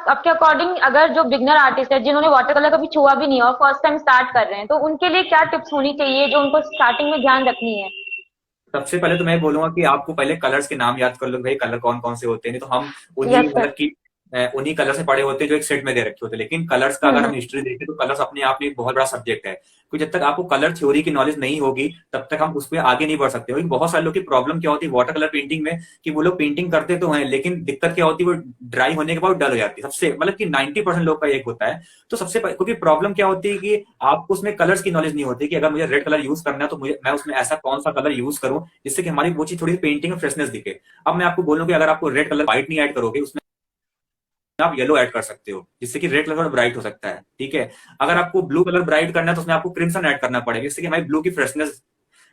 आपके अकॉर्डिंग अगर जो बिगनर आर्टिस्ट है जिन्होंने वाटर कलर कभी छुआ भी नहीं है और फर्स्ट टाइम स्टार्ट कर रहे हैं, तो उनके लिए क्या टिप्स होनी चाहिए जो उनको स्टार्टिंग में ध्यान रखनी है? सबसे पहले तो मैं बोलूंगा कि आपको पहले कलर्स के नाम याद कर लो, भाई कलर कौन कौन से होते हैं। नहीं तो हम उन्हीं यस सर। मतलब कि उन्हीं कलर से पढ़े होते हैं जो एक सेट में दे रखे होते हैं। लेकिन कलर्स का अगर हम हम्म। हिस्ट्री देखें तो कलर्स अपने आप में एक बहुत बड़ा सब्जेक्ट है, क्योंकि जब तक आपको कलर थ्योरी की नॉलेज नहीं होगी तब तक हम उसमें आगे नहीं बढ़ सकते। क्योंकि बहुत सारे लोग की प्रॉब्लम क्या होती है वाटर कलर पेंटिंग में, कि वो लोग पेंटिंग करते तो हैं लेकिन दिक्कत क्या होती है, वो ड्राई होने के बाद डल हो जाती है। सबसे मतलब कि 90% लोग का एक होता है। तो क्योंकि प्रॉब्लम क्या होती है कि आपको उसमें कलर्स की नॉलेज नहीं होती कि अगर मुझे रेड कलर यूज करना है तो मुझे मैं उसमें ऐसा कौन सा कलर यूज करूं जिससे कि हमारी वो चीज थोड़ी पेंटिंग में फ्रेशनेस दिखे। अब मैं आपको बोलूं कि अगर आपको रेड कलर व्हाइट नहीं ऐड करोगे उसमें आप येलो ऐड कर सकते हो जिससे कि रेड कलर ब्राइट हो सकता है। ठीक है। अगर आपको ब्लू कलर ब्राइट करना है तो उसमें आपको क्रिम्सन ऐड करना पड़ेगा जिससे कि हमारी ब्लू की फ्रेशनेस,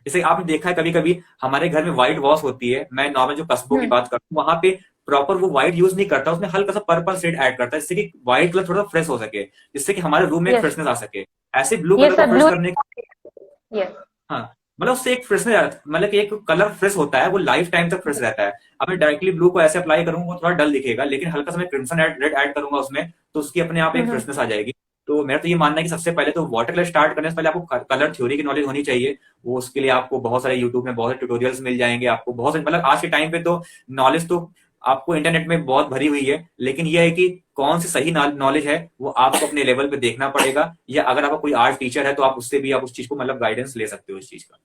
जैसे आपने देखा है कभी कभी हमारे घर में व्हाइट वॉश होती है, मैं नॉर्मल जो कस्बों की हम्म। बात करता हूँ वहां पे प्रॉपर वो व्हाइट यूज नहीं करता, उसमें हल्का सा पर्पल शेड ऐड करता है जिससे कि व्हाइट कलर थोड़ा फ्रेश हो सके, जिससे कि हमारे रूम में एक यस। फ्रेशनेस आ सके। ऐसे ब्लू ये कलर को सर फ्रेश ब्लू। करने, यस। हाँ, मतलब उससे एक फ्रेशनेस, मतलब कि एक कलर फ्रेश होता है वो लाइफ टाइम तक फ्रेश रहता है। अब मैं डायरेक्टली ब्लू को ऐसे अप्लाई करूंगा वो थोड़ा डल दिखेगा, लेकिन हल्का सा मैं क्रिम्सन रेड ऐड करूंगा उसमें तो उसकी अपने आप एक हम्म। फ्रेशनेस आ जाएगी। तो मेरा तो ये मानना है कि सबसे पहले तो वाटर कलर स्टार्ट करने से पहले आपको कलर थ्योरी की नॉलेज होनी चाहिए। वो उसके लिए आपको बहुत सारे यूट्यूब में बहुत सारे ट्यूटोरियल्स मिल जाएंगे, आपको बहुत सारे मतलब आज के टाइम पे तो नॉलेज तो आपको इंटरनेट में बहुत भरी हुई है। लेकिन यह है कि कौन सी सही नॉलेज है वो आपको अपने लेवल पे देखना पड़ेगा, या अगर आपका कोई आर्ट टीचर है तो आप उससे भी आप उस चीज को मतलब गाइडेंस ले सकते हो इस चीज का।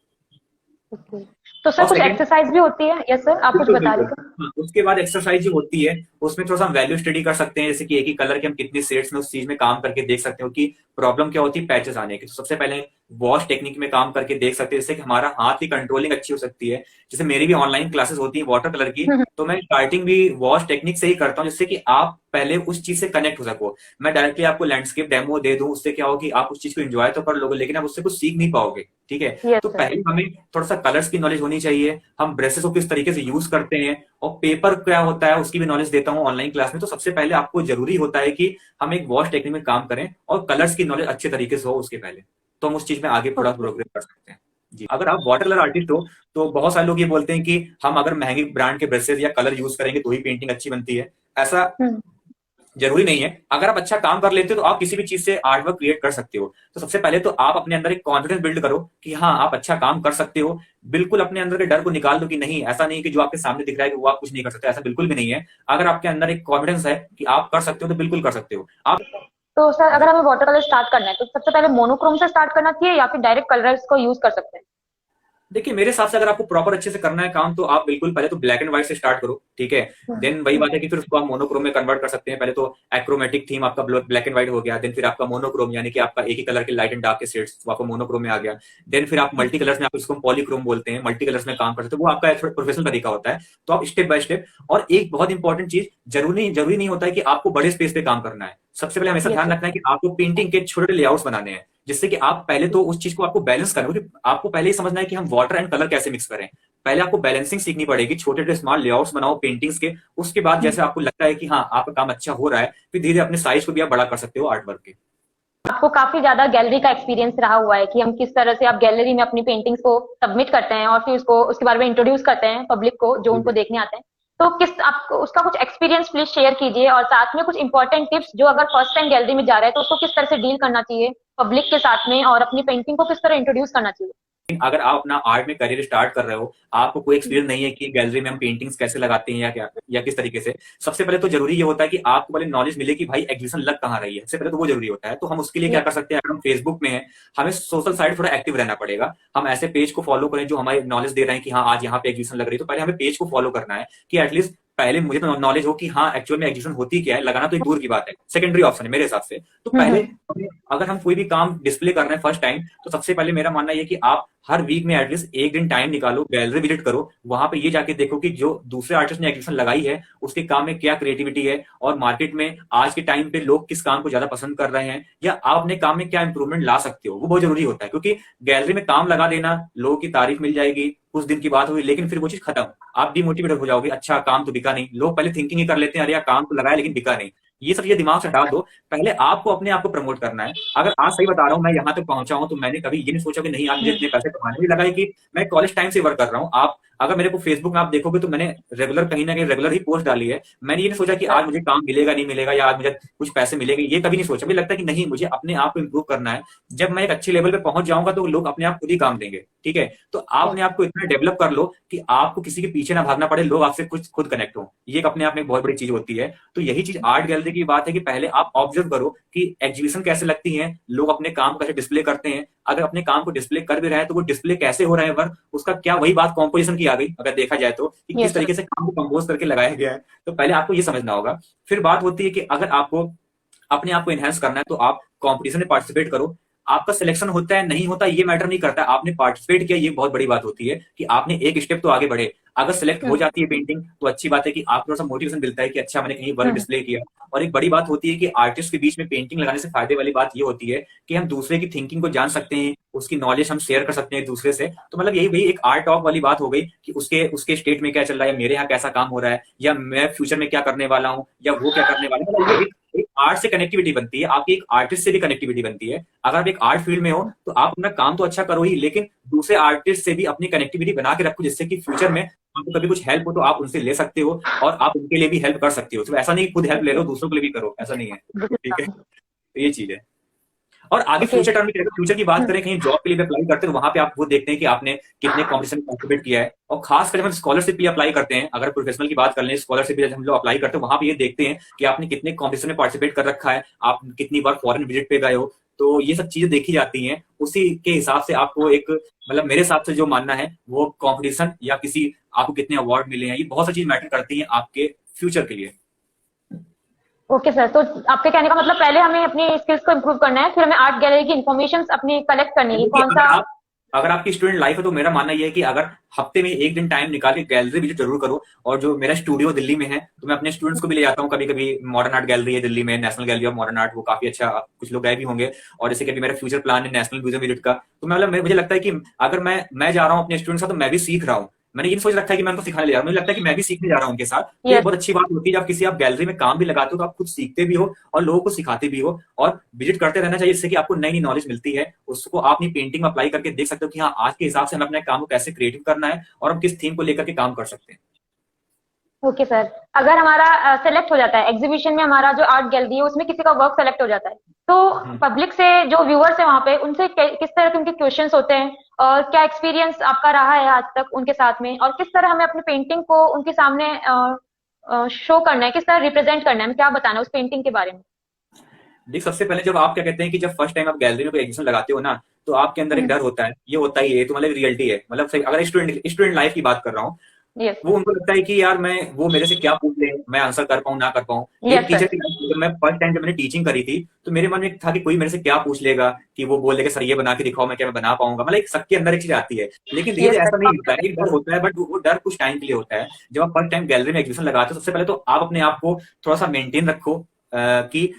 ओके। तो सर और कुछ सेकंड, एक्सरसाइज भी होती है? यस सर, आप कुछ बिल्कुल बता बिल्कुल, रहे थे। हाँ, उसके बाद एक्सरसाइज जो होती है उसमें थोड़ा सा हम वैल्यू स्टडी कर सकते हैं, जैसे कि एक ही कलर के हम कितनी शेड्स में उस चीज में काम करके देख सकते हो कि प्रॉब्लम क्या होती है पैचेस आने की। तो सबसे पहले वॉश टेक्निक में काम करके देख सकते हैं जिससे कि हमारा हाथ की कंट्रोलिंग अच्छी हो सकती है। जैसे मेरी भी ऑनलाइन क्लासेस होती है वाटर कलर की, हम्म। तो मैं स्टार्टिंग भी वॉश टेक्निक से ही करता हूँ जिससे कि आप पहले उस चीज से कनेक्ट हो सको। मैं डायरेक्टली आपको लैंडस्केप डेमो दे दूं उससे क्या हो कि आप उस चीज को एंजॉय तो कर लोगे लेकिन आप उससे कुछ सीख नहीं पाओगे। ठीक है। यस तो सर। पहले हमें थोड़ा सा कलर्स की नॉलेज होनी चाहिए, हम ब्रशेस को किस तरीके से यूज करते हैं और पेपर क्या होता है उसकी भी नॉलेज देता हूँ ऑनलाइन क्लास में। तो सबसे पहले आपको जरूरी होता है कि हम एक वॉश टेक्निक में काम करें और कलर्स की नॉलेज अच्छे तरीके से हो उसके पहले, तो हम उस चीज में आगे थोड़ा ओके। प्रोग्रेस कर सकते हैं। जी, अगर आप वाटर कलर आर्टिस्ट हो तो बहुत सारे लोग ये बोलते हैं कि हम अगर महंगे ब्रांड के ब्रशेज या कलर यूज करेंगे तो ही पेंटिंग अच्छी बनती है। ऐसा हम्म। जरूरी नहीं है। अगर आप अच्छा काम कर लेते हो तो आप किसी भी चीज से आर्ट वर्क क्रिएट कर सकते हो। तो सबसे पहले तो आप अपने अंदर एक कॉन्फिडेंस बिल्ड करो कि हाँ आप अच्छा काम कर सकते हो। बिल्कुल अपने अंदर के डर को निकाल दो कि नहीं, ऐसा नहीं कि जो आपके सामने दिख रहा है कि वो आप कुछ नहीं कर सकते, ऐसा बिल्कुल भी नहीं है। अगर आपके अंदर एक कॉन्फिडेंस है कि आप कर सकते हो तो बिल्कुल कर सकते हो आप। तो सर जी, अगर हमें वाटर कलर स्टार्ट करना है तो सबसे पहले मोनोक्रोम से स्टार्ट करना चाहिए या फिर डायरेक्ट कलर्स को यूज कर सकते हैं? देखिए मेरे हिसाब से अगर आपको प्रॉपर अच्छे से करना है काम तो आप बिल्कुल पहले तो ब्लैक एंड व्हाइट से स्टार्ट करो। ठीक है। देन वही बात है कि फिर उसको आप मोनोक्रोम में कन्वर्ट कर सकते हैं। पहले तो एक्रोमेटिक थीम आपका ब्लैक एंड व्हाइट हो गया, देन फिर आपका मोनोक्रोम यानी कि आपका एक ही कलर के लाइट एंड डार्क के शेड्स वो आपको मोनोक्रोम में आ गया। देन फिर आप मल्टी कलर्स में, आप इसको पॉलीक्रोम बोलते हैं, मल्टी कलर्स में काम कर सकते हो, वो आपका प्रोफेशनल तरीका होता है। तो आप स्टेप बाय स्टेप। और एक बहुत इंपॉर्टेंट चीज, जरूरी नहीं होता है कि आपको बड़े स्पेस पे काम करना है। सबसे पहले हमेशा यस ध्यान सर। रखना है कि आपको पेंटिंग के छोटे लेआउट्स बनाने हैं, जिससे कि आप पहले तो उस चीज को आपको बैलेंस करना है, क्योंकि आपको पहले ही समझना है कि हम वाटर एंड कलर कैसे मिक्स करें। पहले आपको बैलेंसिंग सीखनी पड़ेगी, छोटे छोटे स्मॉल लेआउट्स बनाओ पेंटिंग्स के। उसके बाद जैसे आपको लगता है कि हाँ आपका काम अच्छा हो रहा है, फिर धीरे अपने साइज को भी आप बड़ा कर सकते हो आर्ट वर्क के। आपको काफी ज्यादा गैलरी का एक्सपीरियंस रहा हुआ है कि हम किस तरह से आप गैलरी में अपनी पेंटिंग्स को सबमिट करते हैं और फिर उसको उसके बारे में इंट्रोड्यूस करते हैं पब्लिक को जो उनको देखने आते हैं। तो किस आपको उसका कुछ एक्सपीरियंस प्लीज शेयर कीजिए और साथ में कुछ इंपॉर्टेंट टिप्स जो अगर फर्स्ट टाइम गैलरी में जा रहा है तो उसको किस तरह से डील करना चाहिए पब्लिक के साथ में और अपनी पेंटिंग को किस तरह इंट्रोड्यूस करना चाहिए? अगर आप अपना आर्ट में करियर स्टार्ट कर रहे हो, आपको कोई एक्सपीरियंस नहीं है कि गैलरी में हम पेंटिंग्स कैसे लगाते हैं या क्या या किस तरीके से, सबसे पहले तो जरूरी ये होता है कि आपको पहले नॉलेज मिले कि भाई एग्जीबिशन लग कहाँ रही है। सबसे पहले तो वो जरूरी होता है। तो हम उसके लिए क्या ये कर सकते हैं, अगर हम फेसबुक में हैं, हमें सोशल साइट थोड़ा एक्टिव रहना पड़ेगा। हम ऐसे पेज को फॉलो करें जो हमारे नॉलेज दे रहे हैं कि हाँ आज यहाँ पे एग्जीबिशन लग रही है। तो पहले हमें पेज को फॉलो करना है कि एटलीस्ट पहले मुझे तो नॉलेज हो कि हाँ एक्चुअल में एग्जीबिशन होती क्या है, लगाना तो एक दूर की बात है, सेकेंडरी ऑप्शन है मेरे हिसाब से। तो पहले हम्म। अगर हम कोई भी काम डिस्प्ले कर रहे हैं फर्स्ट टाइम, तो सबसे पहले मेरा मानना यह कि आप हर वीक में एटलीस्ट एक दिन टाइम निकालो, गैलरी विजिट करो, वहां पे ये जाके देखो कि जो दूसरे आर्टिस्ट ने एग्जीबिशन लगाई है उसके काम में क्या क्रिएटिविटी है और मार्केट में आज के टाइम पे लोग किस काम को ज्यादा पसंद कर रहे हैं, या आप अपने काम में क्या इंप्रूवमेंट ला सकते हो। वो बहुत जरूरी होता है, क्योंकि गैलरी में काम लगा देना, लोगों की तारीफ मिल जाएगी, कुछ दिन की बात हुई, लेकिन फिर वो चीज खत्म, आप डिमोटिवेट हो जाओगे। अच्छा काम तो बिका नहीं, लोग पहले थिंकिंग ही कर लेते हैं अरे यार काम तो लगाया लेकिन बिका नहीं। ये सब ये दिमाग से हटा दो। पहले आपको अपने आप को प्रमोट करना है। अगर आज सही बता रहा हूँ, मैं यहाँ तक पहुंचा हूँ तो मैंने कभी ये नहीं सोचा कि नहीं आज मुझे हम्म। इतने पैसे कमाने, मुझे लगा है कि मैं कॉलेज टाइम से वर्क कर रहा हूँ। आप अगर मेरे को फेसबुक में आप देखोगे तो मैंने रेगुलर कहीं ना कहीं रेगुलर ही पोस्ट डाली है। मैंने ये नहीं सोचा कि आज मुझे काम मिलेगा नहीं मिलेगा या आज मुझे कुछ पैसे मिलेंगे, ये कभी नहीं सोचा। मुझे लगता है कि नहीं, मुझे अपने आप को इम्प्रूव करना है। जब मैं एक अच्छे लेवल पे पहुंच जाऊंगा तो लोग अपने आप खुद ही काम देंगे। ठीक है, तो आप अपने आप को इतना डेवलप कर लो कि आपको किसी के पीछे ना भागना पड़े, लोग आपसे कुछ खुद कनेक्ट हो। ये एक अपने आप में एक बहुत बड़ी चीज होती है। तो यही चीज आर्ट गैलरी की बात है कि पहले आप ऑब्जर्व करो कि एग्जीबिशन कैसे लगती है, लोग अपने काम को कैसे डिस्प्ले करते हैं। अगर अपने काम को डिस्प्ले कर भी रहे हैं तो वो डिस्प्ले कैसे हो रहे हैं, वर्क उसका क्या, वही बात कॉम्पोजिशन की आ गई अगर देखा जाए तो, कि किस यस सर। तरीके से काम को कंपोज करके लगाया गया है। तो पहले आपको ये समझना होगा। फिर बात होती है कि अगर आपको अपने आप को एनहेंस करना है तो आप कंपटीशन में पार्टिसिपेट करो। आपका सिलेक्शन होता है नहीं होता ये मैटर नहीं करता, आपने पार्टिसिपेट किया ये बहुत बड़ी बात होती है कि आपने एक स्टेप तो आगे बढ़े। अगर सिलेक्ट हो जाती है पेंटिंग तो अच्छी बात है कि आपको थोड़ा सा मोटिवेशन मिलता है कि अच्छा मैंने कहीं वर्क डिस्प्ले किया। और एक बड़ी बात होती है कि आर्टिस्ट के बीच में पेंटिंग लगाने से फायदे वाली बात ये होती है कि हम दूसरे की थिंकिंग को जान सकते हैं, उसकी नॉलेज हम शेयर कर सकते हैं एक दूसरे से। तो मतलब यही वही एक आर्ट टॉक वाली बात हो गई कि उसके उसके स्टेट में क्या चल रहा है, मेरे यहाँ कैसा काम हो रहा है, या मैं फ्यूचर में क्या करने वाला हूँ, या वो क्या करने वाला है। मतलब ये एक आर्ट से कनेक्टिविटी बनती है, आपकी एक आर्टिस्ट से भी कनेक्टिविटी बनती है। अगर आप एक आर्ट फील्ड में हो तो आप अपना काम तो अच्छा करो ही, लेकिन दूसरे आर्टिस्ट से भी अपनी कनेक्टिविटी बना के रखो, जिससे कि फ्यूचर में आपको कभी कुछ हेल्प हो तो आप उनसे ले सकते हो और आप उनके लिए भी हेल्प कर सकते हो। तो ऐसा नहीं खुद हेल्प ले लो, दूसरों के लिए भी करो, ऐसा नहीं है। ठीक है, तो ये चीज है। और आगे ओके। फ्यूचर टर्म में फ्यूचर की बात करें, कहीं जॉब के लिए भी अप्लाई करते हैं तो वहां पे आप वो देखते हैं कि आपने कितने कॉम्पिटिशन में पार्टिसिपेट किया है। और खासकर जब हम स्कॉलरशिप भी अप्लाई करते हैं, अगर प्रोफेशनल की बात कर लें, स्कॉलरशिप भी जब हम लोग अप्लाई करते हैं वहां पे ये देखते हैं कि आपने कितने कॉम्पिटिशन में पार्टिसिपेट कर रखा है, आप कितनी बार फॉरेन विजिट पे गए हो। तो ये सब चीजें देखी जाती हैं, उसी के हिसाब से आपको एक, मतलब मेरे हिसाब से जो मानना है वो कॉम्पिटिशन या किसी आपको कितने अवार्ड मिले हैं, ये बहुत सी चीज मैटर करती है आपके फ्यूचर के लिए। ओके सर, तो आपके कहने का मतलब पहले हमें अपनी स्किल्स को इम्प्रूव करना है, फिर हमें आर्ट गैलरी की इन्फॉर्मेशन अपनी कलेक्ट करनी है, देखिए कौन सा। अगर आपकी स्टूडेंट लाइफ है तो मेरा मानना यह है कि अगर हफ्ते में एक दिन टाइम निकाल के गैलरी विजिट जरूर करो। और जो मेरा स्टूडियो दिल्ली में है तो मैं अपने स्टूडेंट्स को भी ले जाता हूँ कभी कभी। मॉडर्न आर्ट गैलरी है दिल्ली में, national gallery of modern art, वो काफी अच्छा, कुछ लोग गए भी होंगे। और जैसे कि अभी मेरा फ्यूचर प्लान है नेशनल म्यूजियम विजिट का। तो मैं मतलब मुझे लगता है कि अगर मैं जा रहा हूँ अपने स्टूडेंट्स के साथ तो मैं भी सीख रहा हूँ। मैंने ये सोच रखा है कि मैं उनको सिखाने ले जा रहा हूँ, मुझे लगता है कि मैं भी सीखने जा रहा हूँ उनके साथ। तो ये यस। बहुत अच्छी बात होती है जब किसी आप गैलरी में काम भी लगाते हो तो आप खुद सीखते भी हो और लोगों को सिखाते भी हो। और विजिट करते रहना चाहिए, जिससे कि आपको नई नई नॉलेज मिलती है, उसको आप अपनी पेंटिंग में अप्लाई करके देख सकते हो कि हाँ आज के हिसाब से हमें अपने काम को कैसे क्रिएटिव करना है और हम किस थीम को लेकर के काम कर सकते हैं। ओके सर, अगर हमारा सेलेक्ट हो जाता है एग्जीबिशन में, हमारा जो आर्ट गैलरी है उसमें किसी का वर्क सेलेक्ट हो जाता है, तो हम्म। पब्लिक से जो व्यूअर्स है वहां पे उनसे किस तरह के उनके क्वेश्चंस होते हैं, और क्या एक्सपीरियंस आपका रहा है आज तक उनके साथ में, और किस तरह हमें अपनी पेंटिंग को उनके सामने शो करना है, किस तरह रिप्रेजेंट करना है, हमें क्या बताना है उस पेंटिंग के बारे में। देख, सबसे पहले जब आप क्या कहते हैं कि जब फर्स्ट टाइम आप गैलरी में कोई एग्जीबिशन लगाते हो ना, तो आपके अंदर एक डर होता है, ये होता ही है, तो मतलब रियलिटी है। मतलब अगर स्टूडेंट लाइफ की बात कर रहा हूँ, यस। वो उनको लगता है कि यार मैं, वो मेरे से क्या पूछ ले, मैं आंसर कर पाऊं ना कर पाऊं। एक यस टीचर सर। की लाइफ में जब मैं फर्स्ट टाइम जब मैंने टीचिंग करी थी तो मेरे मन में था कि कोई मेरे से क्या पूछ लेगा, कि वो बोल देगा सर ये बना के दिखाओ, मैं क्या मैं बना पाऊंगा। मतलब एक सबके अंदर एक चीज आती है, लेकिन धीरे यस धीरे ऐसा नहीं होता है, सर। एक डर होता है, बट वो डर कुछ टाइम के लिए होता है। जब आप फर्स्ट टाइम गैलरी में एग्जीबिशन लगाते हो सबसे पहले तो आप अपने आप को थोड़ा सा मेंटेन रखो, कि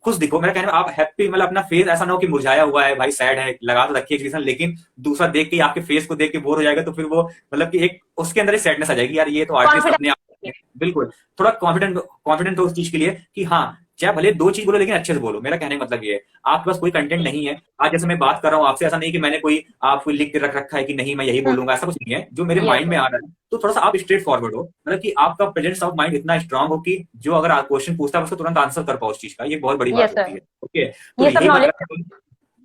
खुश दिखो। मेरा कहना है आप हैप्पी, मतलब अपना फेस ऐसा ना हो कि मुरझाया हुआ है, भाई सैड है, लगा तो रखिए एग्जीबिशन, लेकिन दूसरा देख के आपके फेस को देख के बोर हो जाएगा तो फिर वो मतलब कि एक उसके अंदर एक सैडनेस आ जाएगी, यार ये तो आर्टिस्ट अपने आप। कॉन्फिडेंस। बिल्कुल, थोड़ा कॉन्फिडेंट कॉन्फिडेंट हो उस चीज के लिए कि हाँ, चाहे भले दो चीज बोलो लेकिन अच्छे से बोलो। मेरा कहने का मतलब ये है, आपके पास कोई कंटेंट नहीं है, आज जैसे मैं बात कर रहा हूँ आपसे, ऐसा नहीं कि मैंने कोई आपको लिख के रख रखा है कि नहीं मैं यही बोलूंगा, ऐसा कुछ नहीं है। जो मेरे यस माइंड में सर। आ रहा है तो थोड़ा सा आप स्ट्रेट फॉरवर्ड हो, मतलब कि आपका प्रेजेंस ऑफ माइंड इतना स्ट्रांग हो कि जो अगर आप क्वेश्चन पूछता है उसको तुरंत आंसर कर पाओ उस चीज का, ये बहुत बड़ी बात यस होती सर। है। ओके, तो ये सब यही नॉलेज।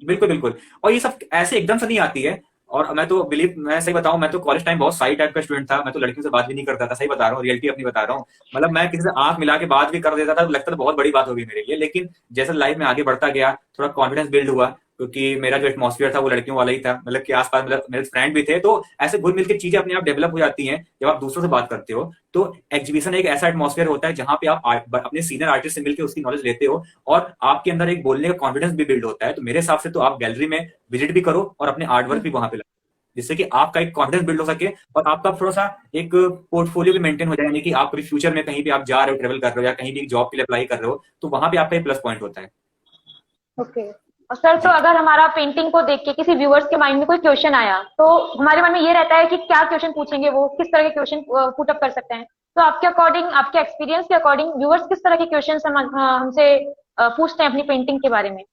बिल्कुल बिल्कुल। और ये सब ऐसे एकदम से नहीं आती है। और मैं सही बताऊं, मैं तो कॉलेज टाइम बहुत साई टाइप का स्टूडेंट था, मैं तो लड़कियों से बात भी नहीं करता था, सही बता रहा हूँ, रियलिटी अपनी बता रहा हूँ। मतलब मैं किसी से आंख मिला के बात भी कर देता था तो लगता था बहुत बड़ी बात होगी मेरे लिए। लेकिन जैसे लाइफ में आगे बढ़ता गया थोड़ा कॉन्फिडेंस बिल्ड हुआ, क्योंकि मेरा जो एटमॉस्फेयर था वो लड़कियों वाला ही था, मतलब कि आसपास मतलब मेरे फ्रेंड भी थे, तो ऐसे घुल मिल के चीजें अपने आप डेवलप हो जाती हैं जब आप दूसरों से बात करते हो। तो एग्जीबिशन एक ऐसा एटमॉस्फेयर होता है जहां पे आप अपने सीनियर आर्टिस्ट से मिलकर उसकी नॉलेज लेते हो और आपके अंदर एक बोलने का कॉन्फिडेंस भी बिल्ड होता है। तो मेरे हिसाब से तो आप गैलरी में विजिट भी करो और अपने आर्ट वर्क भी वहां पे लगाओ, जिससे कि आपका एक कॉन्फिडेंस बिल्ड हो सके और आपका थोड़ा सा एक पोर्टफोलियो भी मेंटेन हो जाए। यानी कि आप कभी फ्यूचर में कहीं भी आप जा रहे हो, ट्रेवल कर रहे हो या कहीं भी जॉब के लिए अप्लाई कर रहे हो, तो वहां पे आपका एक प्लस पॉइंट होता है। ओके। और सर, तो जी। अगर हमारा पेंटिंग को देख के किसी व्यूअर्स के माइंड में कोई क्वेश्चन आया, तो हमारे मन में ये रहता है कि क्या क्वेश्चन पूछेंगे, वो किस तरह के क्वेश्चन पुट अप कर सकते हैं। तो आपके अकॉर्डिंग, आपके एक्सपीरियंस के अकॉर्डिंग व्यूअर्स किस तरह के क्वेश्चन हमसे पूछते हैं अपनी पेंटिंग के बारे में।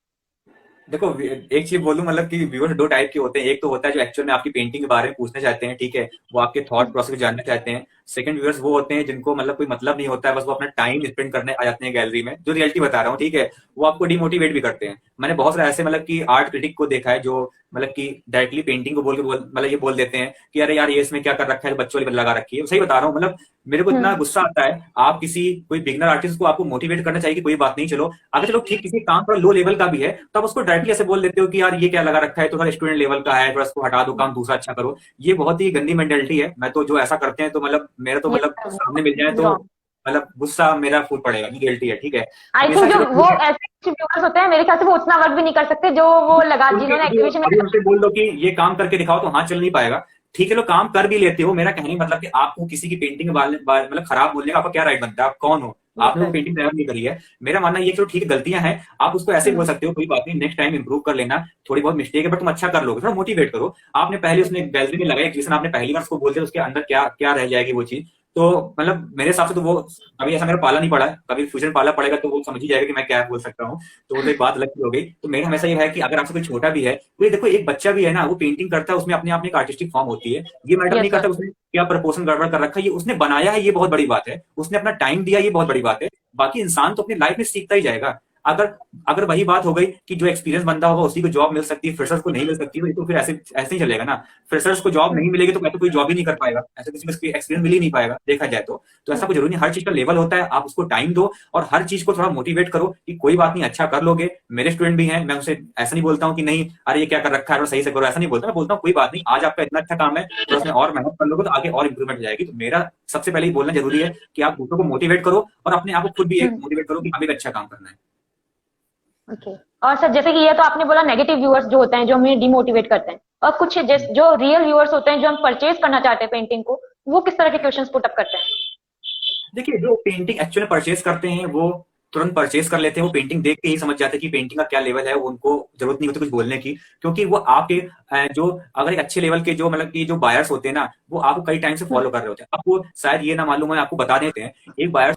देखो, एक चीज बोलूं, मतलब कि व्यूअर्स दो टाइप के होते हैं। एक तो होता है जो एक्चुअल में आपकी पेंटिंग के बारे में पूछना चाहते हैं, ठीक है, वो आपके थॉट प्रोसेस जानना चाहते हैं। सेकंड व्यूअर्स वो होते हैं जिनको मतलब कोई मतलब नहीं होता है, बस वो अपना टाइम स्पेंड करने आ जाते हैं गैलरी में, जो रियलिटी बता रहा हूँ, ठीक है। वो आपको डिमोटिवेट भी करते हैं। मैंने बहुत सारे ऐसे मतलब कि आर्ट क्रिटिक को देखा है जो मतलब कि डायरेक्टली पेंटिंग को मतलब ये बोल देते हैं कि अरे यार ये इसमें क्या कर रखा है, बच्चों वाली लगा रखी है। सही बता रहा हूँ, मतलब मेरे को इतना हम्म। गुस्सा आता है। आप किसी कोई बिगनर आर्टिस्ट को आपको मोटिवेट करना चाहिए कि कोई बात नहीं, चलो अगर चलो ठीक किसी काम थोड़ा लो लेवल का भी है तो आप उसको डायरेक्टली ऐसे बोल देते हो कि यार ये क्या लगा रखा है, तो थोड़ा स्टूडेंट लेवल का है, थोड़ा इसको हटा दो, काम दूसरा अच्छा करो। ये बहुत ही गंदी मेंटेलिटी है। मैं तो जो ऐसा करते हैं तो मतलब मेरा तो ये मतलब सामने मिल जाए तो रॉन्ग। मतलब गुस्सा मेरा फूट पड़ेगा, गिल्टी है, ठीक है। आई हमेशा थिंक जो चलो वो ठीक है, ऐसे कुछ व्यूअर्स होते हैं, मेरे ख्याल से वो उतना वर्क भी नहीं कर सकते जो वो लगा, उनके जिन्होंने अभी एक्टिवेशन में। अभी उनसे बोल दो कि ये काम करके दिखाओ तो हाँ, चल नहीं पाएगा। ठीक है, लो काम कर भी लेते हो, मेरा कहने का मतलब कि आपको किसी की पेंटिंग मतलब खराब बोलने का आपका क्या राइट बनता है? आप कौन हो? ये आपने तो वो है। पेंटिंग तैयार नहीं करी है। मेरा मानना ये, चलो ठीक है गलतियां हैं, आप उसको ऐसे ही बोल हम्म। सकते हो, कोई बात नहीं, नेक्स्ट टाइम इंप्रूव कर लेना, थोड़ी बहुत मिस्टेक है बट तुम अच्छा कर लोगे, थोड़ा मोटिवेट करो। आपने पहले उसने गैलरी में लगाया एग्जीबिशन, आपने पहली बार उसको बोल दिया, उसके अंदर क्या क्या रह जाएगी वो चीज। तो मतलब मेरे हिसाब से तो वो कभी ऐसा मेरा पाला नहीं पड़ा है, कभी फ्यूचर में पाला पड़ेगा तो वो समझ ही जाएगा कि मैं क्या बोल सकता हूँ। तो वो तो एक बात अलग की हो गई। तो मेरा हमेशा ये है कि अगर आपसे कोई छोटा भी है तो ये देखो, एक बच्चा भी है ना, वो पेंटिंग करता है, उसमें अपने आप में एक आर्टिस्टिक फॉर्म होती है। ये मैटर ये नहीं तो करता है। उसने क्या प्रपोर्शन गड़बड़ कर रखा है, ये उसने बनाया है, ये बहुत बड़ी बात है। उसने अपना टाइम दिया, ये बहुत बड़ी बात है। बाकी इंसान तो अपनी लाइफ में सीखता ही जाएगा। अगर अगर वही बात हो गई कि जो एक्सपीरियंस बंदा होगा उसी को जॉब मिल सकती है, फ्रेशर्स को नहीं मिल सकती, तो फिर ऐसे ऐसे ही चलेगा ना। फ्रेशर्स को जॉब नहीं मिलेगी तो कहते कोई जॉब ही नहीं कर पाएगा, ऐसे किसी को एक्सपीरियंस मिल ही नहीं पाएगा देखा जाए तो ऐसा कोई जरूरी नहीं, हर चीज का लेवल होता है, आप उसको टाइम दो और हर चीज को थोड़ा मोटिवेट करो कि कोई बात नहीं, अच्छा कर लोगे। मेरे स्टूडेंट भी हैं, मैं उनसे ऐसा नहीं बोलता हूँ कि नहीं अरे ये क्या कर रखा है और सही से करो, ऐसा नहीं बोलता। मैं बोलता हूँ कोई बात नहीं, आज आपका इतना अच्छा काम है, थोड़ा उसमें और मेहनत कर लोगे तो आगे और इंप्रूवमेंट हो जाएगी। तो मेरा सबसे पहले ये बोलना जरूरी है कि आप दूसरों को मोटिवेट करो और अपने आप को खुद भी एक हम्म। मोटिवेट करो कि हमें भी अच्छा काम करना है। ओके। और सर जैसे कि ये तो आपने बोला नेगेटिव व्यूअर्स जो होते हैं जो हमें डिमोटिवेट करते हैं, और कुछ जो रियल व्यूअर्स होते हैं जो हम परचेज करना चाहते हैं पेंटिंग को, वो किस तरह के क्वेश्चंस पुट अप करते हैं? देखिए, जो पेंटिंग एक्चुअली परचेज करते हैं वो तुरंत परचेज कर लेते हैं। वो पेंटिंग देख के ही समझ जाते हैं कि पेंटिंग का क्या लेवल है, उनको जरूरत नहीं होती कुछ बोलने की, क्योंकि वो आपके जो अगर एक अच्छे लेवल के जो मतलब कि जो बायर्स होते हैं ना, वो आपको कई टाइम से हम्म। फॉलो कर रहे होते हैं। आपको शायद ये ना मालूम है, आपको बता देते हैं। एक बायर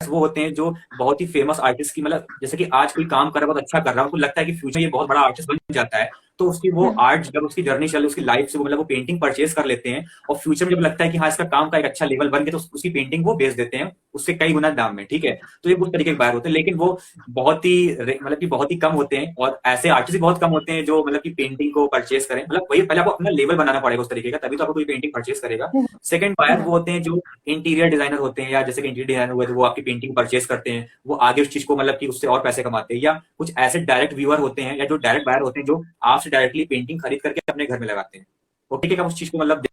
वो होते हैं जो बहुत ही फेमस आर्टिस्ट की मतलब जैसे कि आज कोई काम कर रहा है, बहुत अच्छा कर रहा है, उनको लगता है कि फ्यूचर ये बहुत बड़ा आर्टिस्ट बन जाता है। तो उसकी वो हम्म। आर्ट जब उसकी जर्नी चल उसकी लाइफ से वो मतलब वो पेंटिंग परचेज कर लेते हैं और फ्यूचर में जब लगता है कि हाँ इसका काम का एक अच्छा लेवल बन गया तो उसकी पेंटिंग वो बेच देते हैं उससे कई गुना दाम में, ठीक है। तो ये उस तरीके के बायर होते हैं, लेकिन वो बहुत ही मतलब कि बहुत ही कम होते हैं और ऐसे आर्टिस्ट भी बहुत कम होते हैं जो मतलब कि पेंटिंग को परचेज करें। मतलब वही पहले आपको अपना लेवल बनाना पड़ेगा उस तरीके का, तभी तो आपको कोई पेंटिंग परचेज करेगा। हम्म। सेकंड बायर हम्म। वो होते हैं जो इंटीरियर डिजाइनर होते हैं, या जैसे कि इंटीरियर डिजाइनर हुए तो वो आपकी पेंटिंग परचेज करते हैं, वो आगे उस चीज को मतलब कि उससे और पैसे कमाते हैं। या कुछ ऐसे डायरेक्ट व्यूअर होते हैं या जो डायरेक्ट बायर होते हैं जो आपसे डायरेक्टली पेंटिंग खरीद करके अपने घर में लगाते हैं। वो ठीक है, आप उस चीज को मतलब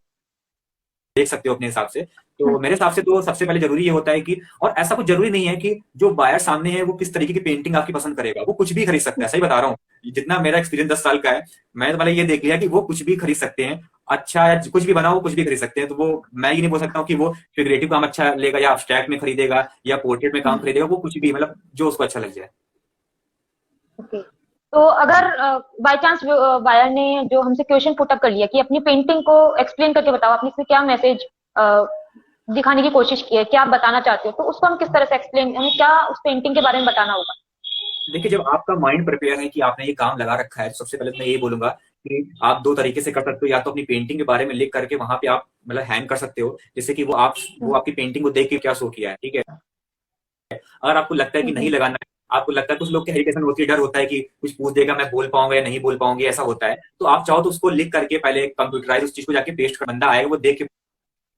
देख सकते हो अपने हिसाब से। तो हम्म। मेरे हिसाब से तो सबसे पहले जरूरी ये होता है कि, और ऐसा कुछ जरूरी नहीं है कि जो बायर सामने है वो किस तरीके की पेंटिंग आपकी पसंद करेगा, वो कुछ भी खरीद सकता है। सही बता रहा हूँ, जितना मेरा एक्सपीरियंस 10 साल का है, मैंने तो पहले ये देख लिया कि वो कुछ भी खरीद सकते हैं। अच्छा या कुछ भी बनाओ, कुछ भी खरीद सकते हैं। तो वो मैं ये नहीं बोल सकता हूँ कि वो फिगरेटिव काम अच्छा लेगा या abstract में खरीदेगा या पोर्ट्रेट में काम हम्म। खरीदेगा, वो कुछ भी मतलब जो उसको अच्छा लग जाए। ओके। तो अगर जी। बाय चांस बायर ने जो हमसे क्वेश्चन पुट अप कर लिया कि अपनी पेंटिंग को एक्सप्लेन करके बताओ, आपने इसमें क्या मैसेज दिखाने की कोशिश की है, क्या आप बताना चाहते हो, तो उसको हम किस तरह से एक्सप्लेन, हमें क्या उस पेंटिंग के बारे में बताना होगा? देखिए, जब आपका माइंड प्रिपेयर है कि आपने ये काम लगा रखा है, तो सबसे पहले तो मैं ये बोलूंगा कि आप दो तरीके से कर सकते हो। या तो अपनी पेंटिंग के बारे में लिख करके वहां पे आप मतलब हैंग कर सकते हो, जैसे कि वो हम्म। आपकी पेंटिंग को देख के क्या शो किया है, ठीक है। अगर आपको लगता है कि नहीं हम्म। लगाना है, आपको लगता है कुछ लोग की हेजिटेशन होती है, डर होता है कि कुछ पूछ देगा, मैं बोल पाऊंगा या नहीं बोल पाऊंगी, ऐसा होता है, तो आप चाहो तो उसको लिख करके पहले कंप्यूटराइज उस चीज को जाके पेस्ट कर, बंदा आएगा वो देख के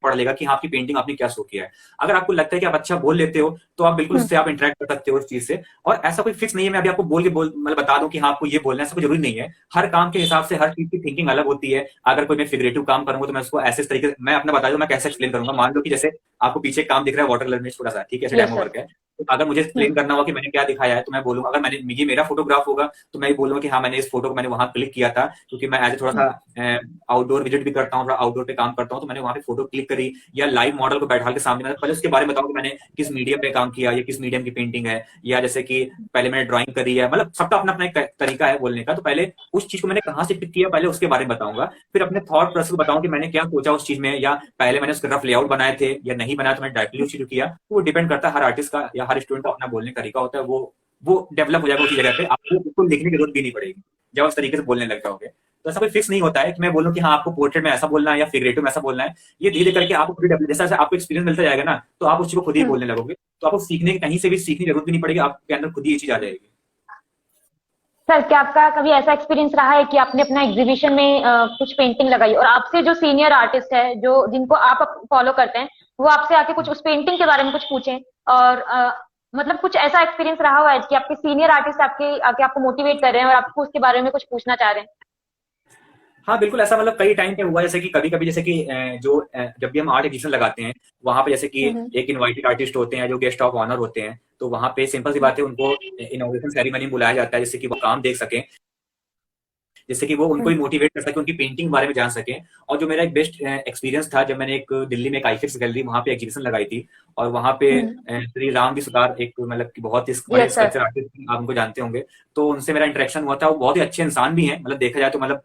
पढ़ लेगा कि हाँ आपकी पेंटिंग आपने क्या शो किया है। अगर आपको लगता है कि आप अच्छा बोल लेते हो तो आप बिल्कुल हम्म। उससे आप इंटरेक्ट कर सकते हो उस चीज से। और ऐसा कोई फिक्स नहीं है, मैं अभी आपको बोल मतलब बता दूं कि हाँ आपको ये बोलना है, ऐसा कोई जरूरी नहीं है। हर काम के हिसाब से हर चीज की थिंकिंग अलग होती है। अगर कोई मैं फिगरेटिव काम करूंगा तो मैं उसको ऐसे तरीके से मैं अपना बता दूं, मैं कैसे एक्सप्लेन करूंगा। मान लो कि जैसे आपको पीछे काम दिख रहा है वाटर कलर में थोड़ा सा, ठीक है, ऐसे यस डेमो सर। वर्क है। तो अगर मुझे हम्म। एक्सप्लेन करना होगा कि मैंने क्या दिखाया है तो मैं बोलूंगा, अगर मैंने ये मेरा फोटोग्राफ होगा तो मैं ये बोलूंगा कि हाँ मैंने इस फोटो को मैंने वहां क्लिक किया था, क्योंकि मैं एज थोड़ा हम्म। सा आउटडोर विजिट भी करता हूँ, थोड़ा आउटडोर पे काम करता हूँ, तो मैंने वहां पे फोटो क्लिक करी। या लाइव मॉडल को बैठा के सामने, मैं पहले उसके बारे में बताऊं कि मैंने किस मीडियम पे काम किया या किस मीडियम की पेंटिंग है, या जैसे कि पहले मैंने ड्राइंग करी है। मतलब सबका अपना अपना एक तरीका है बोलने का। तो पहले उस चीज को मैंने कहाँ से पिक किया पहले उसके बारे में बताऊंगा, फिर अपने थॉट प्रोसेस को बताऊं कि मैंने क्या सोचा उस चीज में, या पहले मैंने उसके रफ लेआउट बनाए थे या नहीं बनाया तो मैंने डायरेक्टली शुरू किया। तो वो डिपेंड करता है, हर आर्टिस्ट का या हर स्टूडेंट का अपना बोलने का तरीका होता है, वो वो डेवलप हो जाएगा उसी जगह पे, आपको बिल्कुल लिखने की जरूरत भी नहीं पड़ेगी जब उस तरीके से बोलने लग जाओगे। तो ऐसा कोई फिक्स नहीं होता है कि मैं बोलूँ कि हाँ आपको पोर्ट्रेट में ऐसा बोलना है या फिगरेटिव में ऐसा बोलना है। ये धीरे करके आपको खुद डेवलप, जैसा आपको एक्सपीरियंस मिलता जाएगा ना, तो आप उस चीज को खुद ही बोलने लगोगे। तो आपको सीखने की, कहीं से भी सीखने की जरूरत भी नहीं पड़ेगी, आपके अंदर खुद ही ये चीज आ जाएगी। सर, क्या आपका कभी ऐसा एक्सपीरियंस रहा है कि आपने अपना एग्जीबिशन में कुछ पेंटिंग लगाई और आपसे जो सीनियर आर्टिस्ट है, जो जिनको आप फॉलो करते हैं, वो आपसे आके कुछ उस पेंटिंग के बारे में कुछ पूछें, और मतलब कुछ ऐसा एक्सपीरियंस रहा हुआ है कि आपके सीनियर आर्टिस्ट आपके आके आपको मोटिवेट कर रहे हैं और आपको उसके बारे में कुछ पूछना चाह रहे हैं? हाँ बिल्कुल, ऐसा मतलब कई टाइम पे हुआ, जैसे कि कभी कभी, जैसे कि जब भी हम आर्ट एग्जीबिशन लगाते हैं, वहां पे जैसे कि हम्म। एक इनवाइटेड आर्टिस्ट होते हैं जो गेस्ट ऑफ ऑनर होते हैं, तो वहां पे सिंपल सी बात है, उनको इनॉग्रेशन सेरेमनी में बुलाया जाता है, जिससे कि वो काम देख सकें, जिससे कि वो उनको ही हम्म। मोटिवेट कर सके, उनकी पेंटिंग के बारे में जान सके। और जो मेरा एक बेस्ट एक्सपीरियंस था, जब मैंने एक दिल्ली में एक आईफिक्स गैलरी, वहां पे एग्जीबिशन लगाई थी, और वहां पे हम्म। श्री राम भी सुतार, एक मतलब कि बहुत ही बड़े यस सर। स्कल्पचर आर्टिस्ट, आप उनको जानते होंगे। तो उनसे मेरा इंटरेक्शन हुआ था, वो बहुत ही अच्छे इंसान भी हैं, मतलब देखा जाए तो, मतलब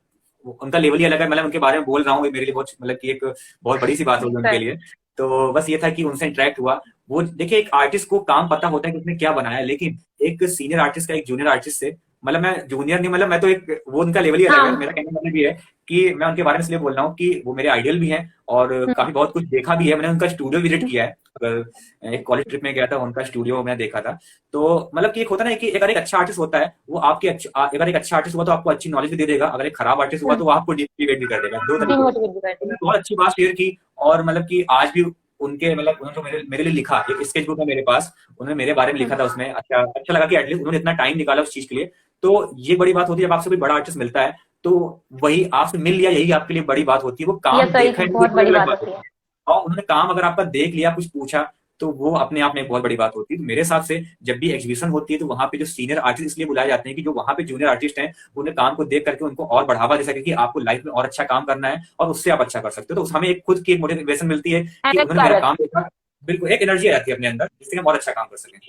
उनका लेवल ही अलग है, मतलब उनके बारे में बोल रहा हूँ, मेरे लिए बहुत, मतलब कि एक बहुत बड़ी सी बात होगी उनके सर। लिए। तो बस ये था कि उनसे इंटरेक्ट हुआ। वो देखिए, एक आर्टिस्ट को काम पता होता है कि उसने क्या बनाया है, लेकिन एक सीनियर आर्टिस्ट का एक जूनियर आर्टिस्ट से, मतलब मैं जूनियर नहीं, मतलब मैं तो एक, वो उनका लेवल ही अलग है। हाँ। मेरा कहने का मतलब ये है कि मैं उनके बारे में इसलिए बोल रहा हूँ कि वो मेरे आइडियल भी हैं, और हम्म। काफी बहुत कुछ देखा भी है, मैंने उनका स्टूडियो विजिट किया है। अगर एक कॉलेज ट्रिप में गया था, उनका स्टूडियो मैंने देखा था। तो मतलब कि एक होता है ना कि अगर एक अच्छा आर्टिस्ट होता है, वो आपकी अगर एक अच्छा आर्टिस्ट हुआ तो आपको अच्छी नॉलेज भी दे देगा, अगर एक खराब आर्टिस्ट हुआ तो वो आपको डिमोटिवेट भी कर देगा, दो तरीके से। डिमोटिवेट भी कर उन्होंने देगा। बहुत अच्छी बात शेयर की, और मतलब कि आज भी उनके, मतलब उन्होंने जो मेरे लिए लिखा, एक स्केच बुक है मेरे पास, उन्होंने मेरे बारे में लिखा था उसमें, अच्छा अच्छा लगा कि एटलीस्ट उन्होंने इतना टाइम निकाला उस चीज के लिए। तो ये बड़ी बात होती है, जब आपसे कोई बड़ा आर्टिस्ट मिलता है, तो वही आपसे मिल लिया, यही आपके लिए बड़ी बात होती है। वो यस काम सर, देखा एक है, ये बहुत कोई बड़ी अलग बात बात होती होती है। है। और उन्होंने काम अगर आपका देख लिया, कुछ पूछा, तो वो अपने आप में एक बहुत बड़ी बात होती है। तो मेरे हिसाब से जब भी एग्जीबिशन होती है, तो वहां पे जो सीनियर आर्टिस्ट इसलिए बुलाए जाते हैं कि जो वहां पे जूनियर आर्टिस्ट हैं, उन्हें काम को देख करके उनको और बढ़ावा दे सके कि आपको लाइफ में और अच्छा काम करना है, और उससे आप अच्छा कर सकते हो। तो हमें एक खुद की एक मोटिवेशन मिलती है कि एनर्जी उन्होंने आ मेरा जाती काम देखा। बिल्कुल, एक एनर्जी आती है अपने अंदर, जिससे हम और अच्छा काम कर सकें।